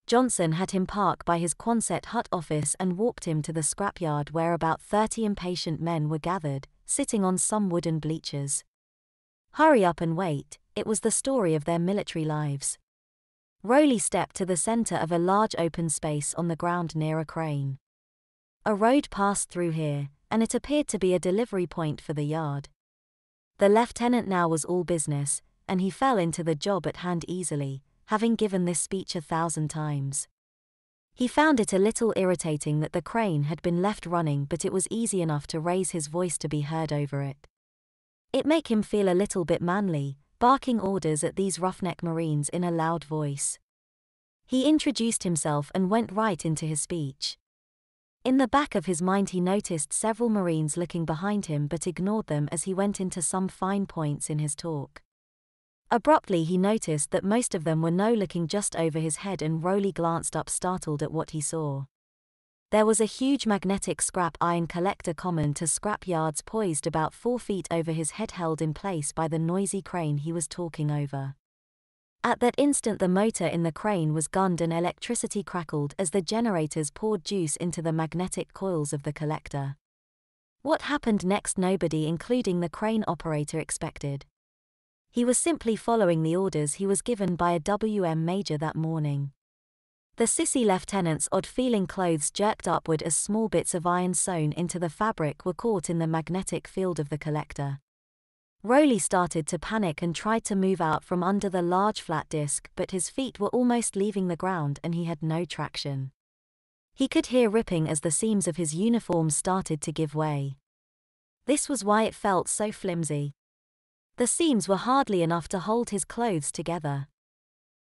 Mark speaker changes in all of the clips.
Speaker 1: Johnson had him park by his Quonset hut office and walked him to the scrapyard where about 30 impatient men were gathered, sitting on some wooden bleachers. Hurry up and wait, it was the story of their military lives. Rolie stepped to the center of a large open space on the ground near a crane. A road passed through here, and it appeared to be a delivery point for the yard. The lieutenant now was all business, and he fell into the job at hand easily, having given this speech 1,000 times. He found it a little irritating that the crane had been left running, but it was easy enough to raise his voice to be heard over it. It made him feel a little bit manly, barking orders at these roughneck Marines in a loud voice. He introduced himself and went right into his speech. In the back of his mind he noticed several Marines looking behind him but ignored them as he went into some fine points in his talk. Abruptly he noticed that most of them were looking just over his head, and Rolie glanced up startled at what he saw. There was a huge magnetic scrap iron collector common to scrap yards poised about 4 feet over his head, held in place by the noisy crane he was talking over. At that instant the motor in the crane was gunned and electricity crackled as the generators poured juice into the magnetic coils of the collector. What happened next nobody, including the crane operator, expected. He was simply following the orders he was given by a WM major that morning. The Sissy lieutenant's odd-feeling clothes jerked upward as small bits of iron sewn into the fabric were caught in the magnetic field of the collector. Rolie started to panic and tried to move out from under the large flat disc, but his feet were almost leaving the ground and he had no traction. He could hear ripping as the seams of his uniform started to give way. This was why it felt so flimsy. The seams were hardly enough to hold his clothes together.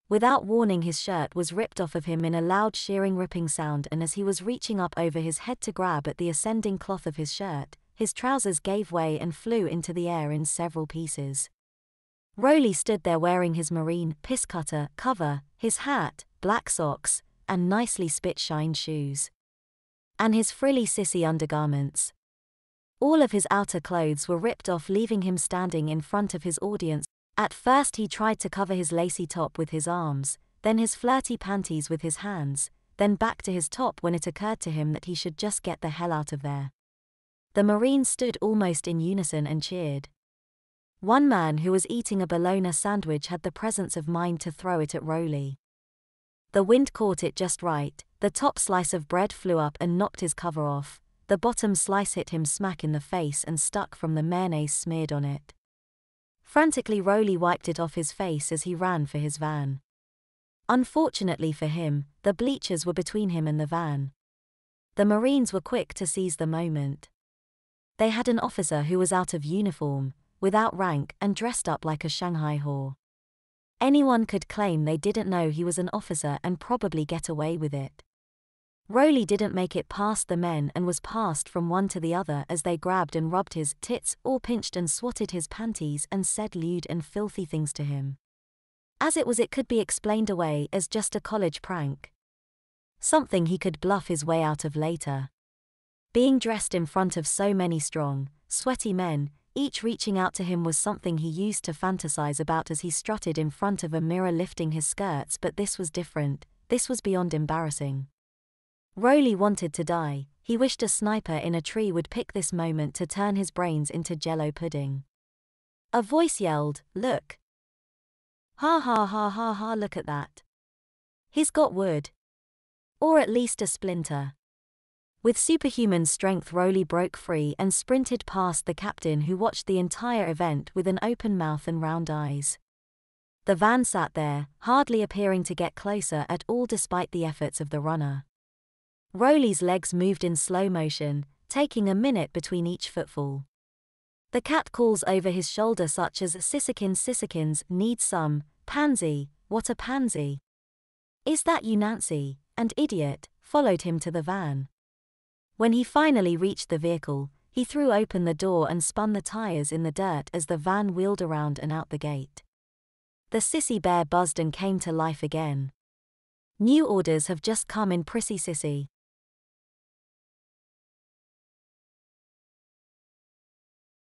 Speaker 1: Without warning, his shirt was ripped off of him in a loud shearing ripping sound, and as he was reaching up over his head to grab at the ascending cloth of his shirt, his trousers gave way and flew into the air in several pieces. Rolie stood there wearing his marine piss-cutter cover, his hat, black socks, and nicely spit-shined shoes. And his frilly Sissy undergarments. All of his outer clothes were ripped off, leaving him standing in front of his audience. At first he tried to cover his lacy top with his arms, then his flirty panties with his hands, then back to his top when it occurred to him that he should just get the hell out of there. The Marines stood almost in unison and cheered. One man who was eating a bologna sandwich had the presence of mind to throw it at Rolie. The wind caught it just right, the top slice of bread flew up and knocked his cover off, the bottom slice hit him smack in the face and stuck from the mayonnaise smeared on it. Frantically Rolie wiped it off his face as he ran for his van. Unfortunately for him, the bleachers were between him and the van. The Marines were quick to seize the moment. They had an officer who was out of uniform, without rank, and dressed up like a Shanghai whore. Anyone could claim they didn't know he was an officer and probably get away with it. Rolie didn't make it past the men and was passed from one to the other as they grabbed and rubbed his tits or pinched and swatted his panties and said lewd and filthy things to him. As it was, it could be explained away as just a college prank. Something he could bluff his way out of later. Being dressed in front of so many strong, sweaty men, each reaching out to him, was something he used to fantasize about as he strutted in front of a mirror lifting his skirts, but this was different. This was beyond embarrassing. Rolie wanted to die. He wished a sniper in a tree would pick this moment to turn his brains into jello pudding. A voice yelled, "Look! Ha ha ha ha ha, look at that. He's got wood. Or at least a splinter." With superhuman strength Rolie broke free and sprinted past the captain, who watched the entire event with an open mouth and round eyes. The van sat there, hardly appearing to get closer at all despite the efforts of the runner. Rolie's legs moved in slow motion, taking a minute between each footfall. The cat calls over his shoulder such as "Sissykins, need some, pansy, what a pansy. Is that you, Nancy?" and "idiot," followed him to the van. When he finally reached the vehicle, he threw open the door and spun the tires in the dirt as the van wheeled around and out the gate. The Sissy bear buzzed and came to life again. "New orders have just come in, prissy Sissy.